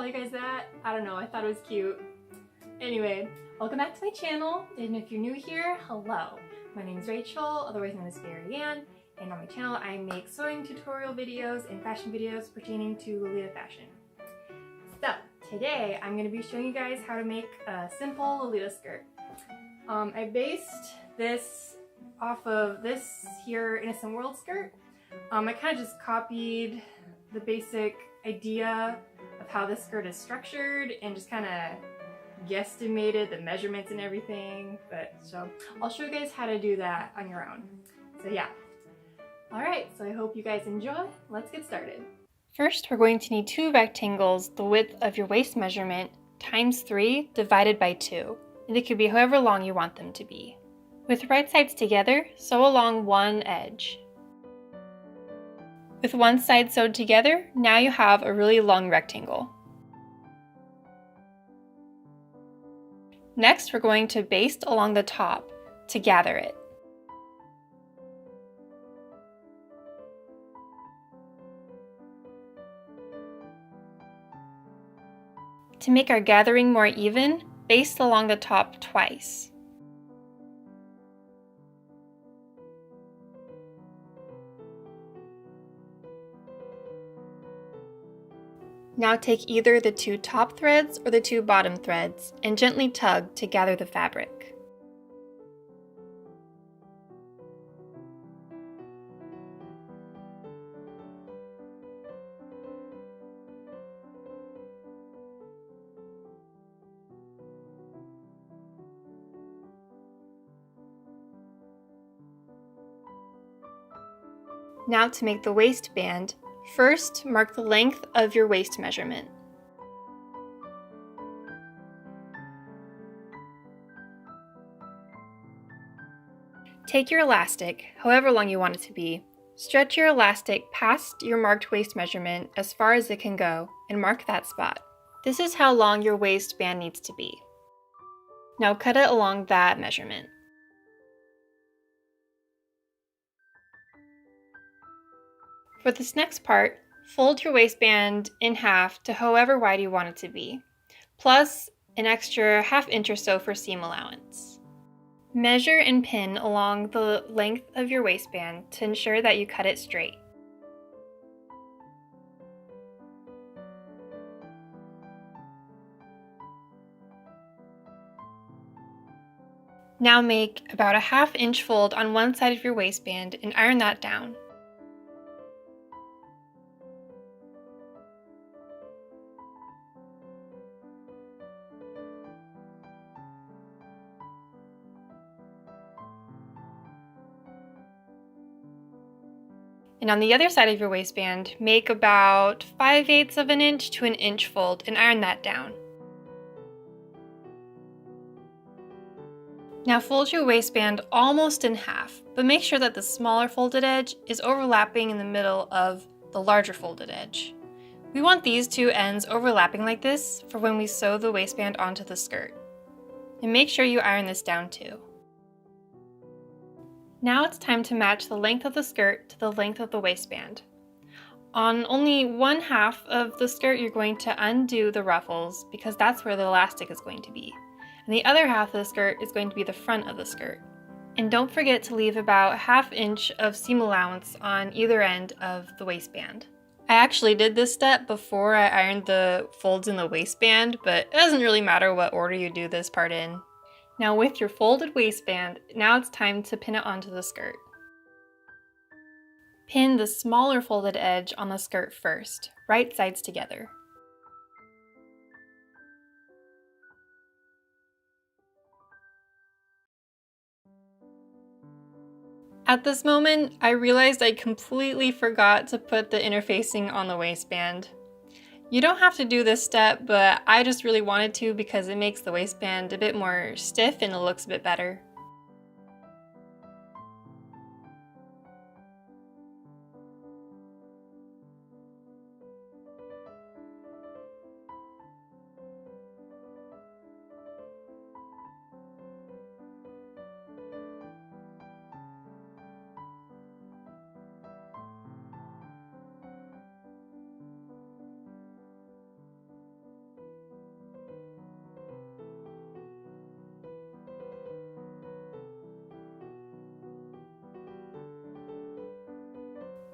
you guys that. I don't know, I thought it was cute. Anyway, welcome back to my channel, and if you're new here, hello. My name is Rachel, otherwise known as Fairy Ann, and on my channel I make sewing tutorial videos and fashion videos pertaining to Lolita Fashion. So, today I'm going to be showing you guys how to make a simple Lolita skirt. I based this off of this here Innocent World skirt. I kind of just copied the basic idea of how this skirt is structured and just kind of guesstimated the measurements and everything, so I'll show you guys how to do that on your own. So yeah. Alright, so I hope you guys enjoy. Let's get started. First, we're going to need two rectangles the width of your waist measurement times 3 divided by 2, and it could be however long you want them to be. With right sides together, sew along one edge. With one side sewed together, now you have a really long rectangle. Next, we're going to baste along the top to gather it. To make our gathering more even, baste along the top twice. Now take either the two top threads or the two bottom threads and gently tug to gather the fabric. Now to make the waistband, first, mark the length of your waist measurement. Take your elastic, however long you want it to be, stretch your elastic past your marked waist measurement as far as it can go, and mark that spot. This is how long your waistband needs to be. Now cut it along that measurement. For this next part, fold your waistband in half to however wide you want it to be, plus an extra ½ inch or so for seam allowance. Measure and pin along the length of your waistband to ensure that you cut it straight. Now make about a ½ inch fold on one side of your waistband and iron that down. And on the other side of your waistband, make about 5/8 of an inch to an inch fold and iron that down. Now fold your waistband almost in half, but make sure that the smaller folded edge is overlapping in the middle of the larger folded edge. We want these two ends overlapping like this for when we sew the waistband onto the skirt. And make sure you iron this down too. Now it's time to match the length of the skirt to the length of the waistband. On only one half of the skirt, you're going to undo the ruffles because that's where the elastic is going to be. And the other half of the skirt is going to be the front of the skirt. And don't forget to leave about ½ inch of seam allowance on either end of the waistband. I actually did this step before I ironed the folds in the waistband, but it doesn't really matter what order you do this part in. Now with your folded waistband, now it's time to pin it onto the skirt. Pin the smaller folded edge on the skirt first, right sides together. At this moment, I realized I completely forgot to put the interfacing on the waistband. You don't have to do this step, but I just really wanted to because it makes the waistband a bit more stiff and it looks a bit better.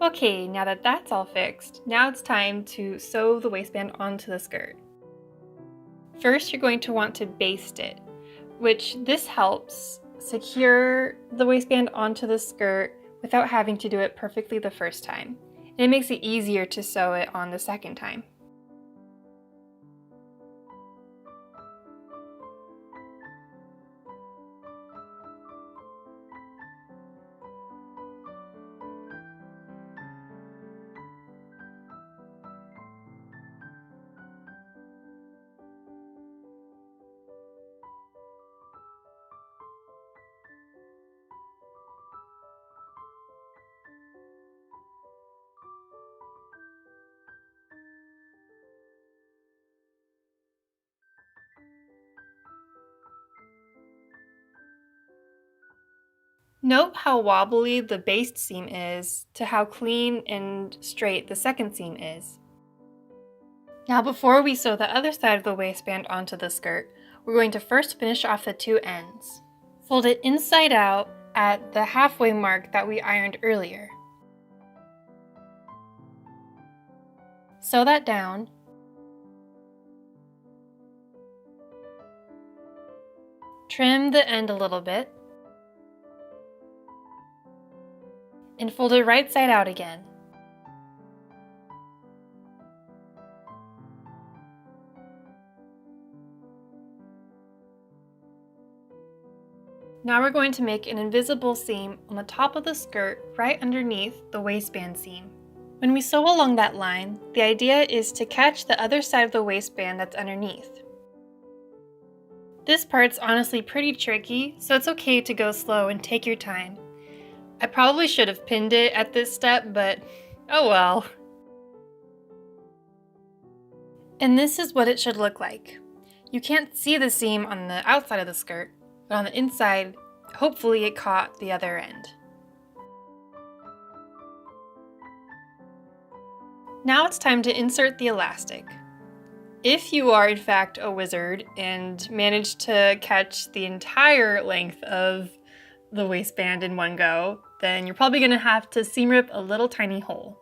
Okay, now that that's all fixed, now it's time to sew the waistband onto the skirt. First, you're going to want to baste it, which this helps secure the waistband onto the skirt without having to do it perfectly the first time. And it makes it easier to sew it on the second time. Note how wobbly the baste seam is to how clean and straight the second seam is. Now before we sew the other side of the waistband onto the skirt, we're going to first finish off the two ends. Fold it inside out at the halfway mark that we ironed earlier. Sew that down. Trim the end a little bit. And fold it right side out again. Now we're going to make an invisible seam on the top of the skirt right underneath the waistband seam. When we sew along that line, the idea is to catch the other side of the waistband that's underneath. This part's honestly pretty tricky, so it's okay to go slow and take your time. I probably should have pinned it at this step, but oh well. And this is what it should look like. You can't see the seam on the outside of the skirt, but on the inside, hopefully it caught the other end. Now it's time to insert the elastic. If you are in fact a wizard and manage to catch the entire length of the waistband in one go, then you're probably going to have to seam rip a little tiny hole.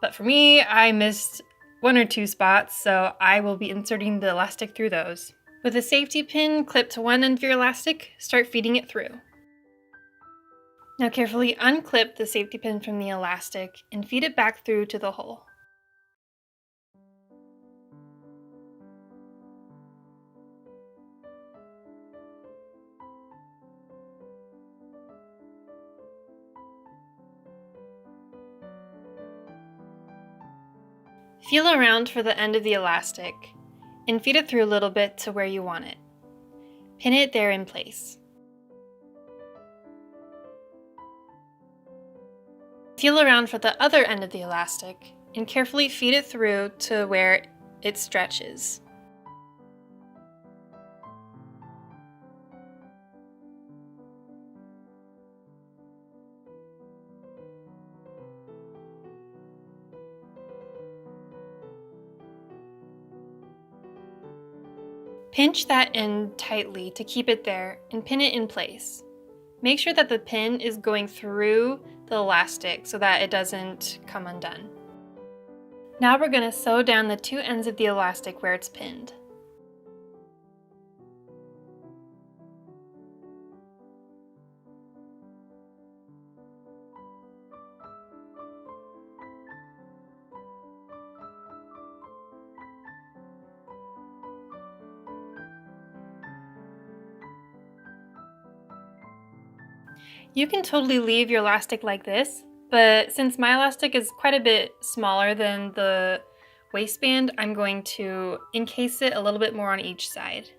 But for me, I missed one or two spots, so I will be inserting the elastic through those. With a safety pin clipped to one end of your elastic, start feeding it through. Now carefully unclip the safety pin from the elastic and feed it back through to the hole. Feel around for the end of the elastic and feed it through a little bit to where you want it. Pin it there in place. Feel around for the other end of the elastic and carefully feed it through to where it stretches. Pinch that end tightly to keep it there and pin it in place. Make sure that the pin is going through the elastic so that it doesn't come undone. Now we're going to sew down the two ends of the elastic where it's pinned. You can totally leave your elastic like this, but since my elastic is quite a bit smaller than the waistband, I'm going to encase it a little bit more on each side.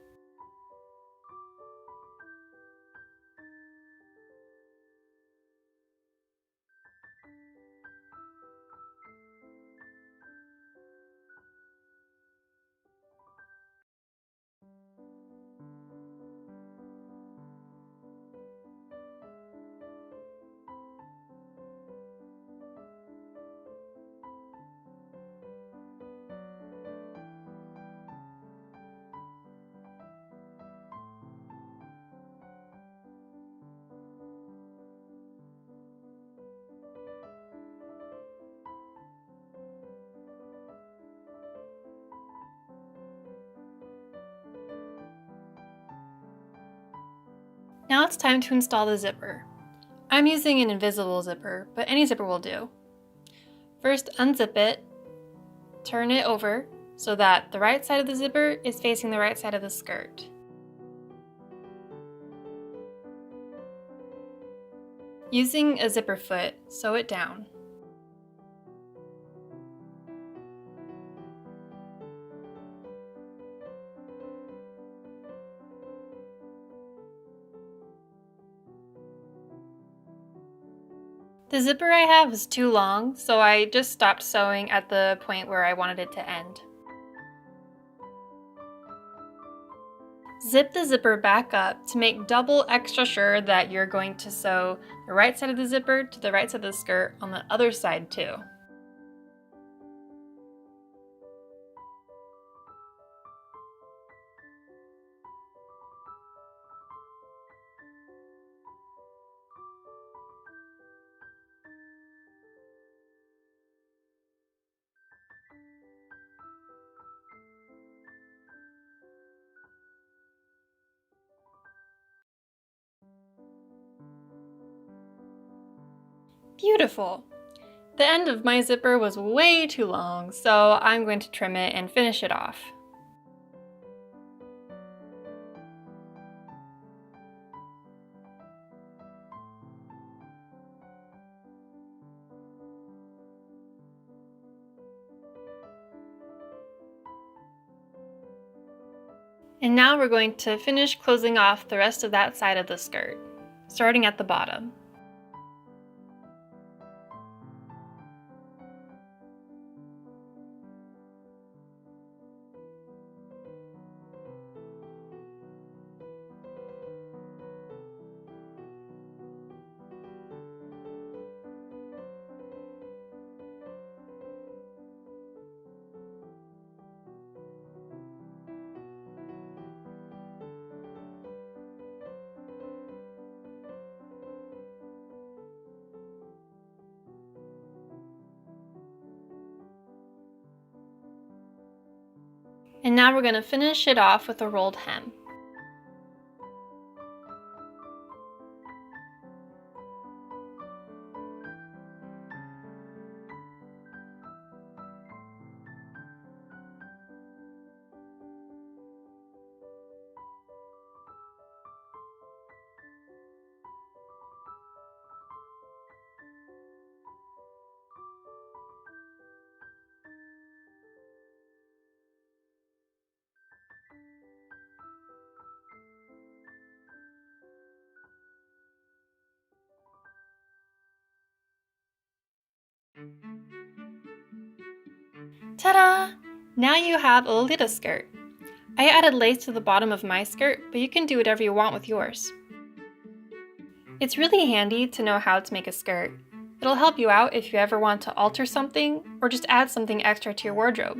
Now it's time to install the zipper. I'm using an invisible zipper, but any zipper will do. First, unzip it, turn it over so that the right side of the zipper is facing the right side of the skirt. Using a zipper foot, sew it down. The zipper I have is too long, so I just stopped sewing at the point where I wanted it to end. Zip the zipper back up to make double extra sure that you're going to sew the right side of the zipper to the right side of the skirt on the other side too. Beautiful! The end of my zipper was way too long, so I'm going to trim it and finish it off. And now we're going to finish closing off the rest of that side of the skirt, starting at the bottom. And now we're going to finish it off with a rolled hem. Ta-da! Now you have a Lolita skirt. I added lace to the bottom of my skirt, but you can do whatever you want with yours. It's really handy to know how to make a skirt. It'll help you out if you ever want to alter something or just add something extra to your wardrobe.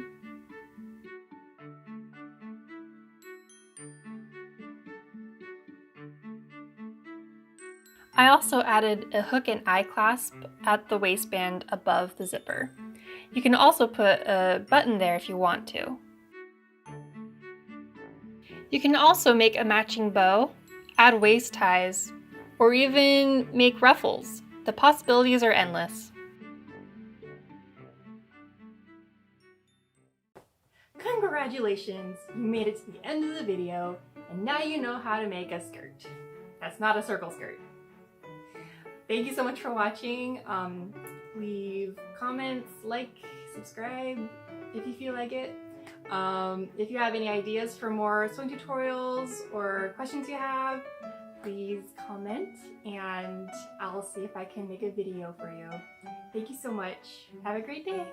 I also added a hook and eye clasp at the waistband above the zipper. You can also put a button there if you want to. You can also make a matching bow, add waist ties, or even make ruffles. The possibilities are endless. Congratulations! You made it to the end of the video, and now you know how to make a skirt. That's not a circle skirt. Thank you so much for watching. Leave comments, like, subscribe if you feel like it. If you have any ideas for more sewing tutorials or questions you have, please comment and I'll see if I can make a video for you. Thank you so much. Have a great day.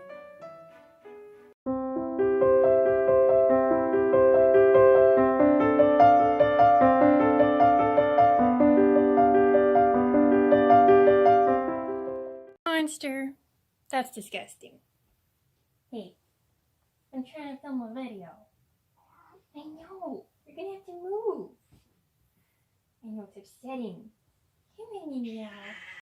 Monster. That's disgusting. Hey, I'm trying to film a video. I know. You're gonna have to move. I know it's upsetting. Come in, meow.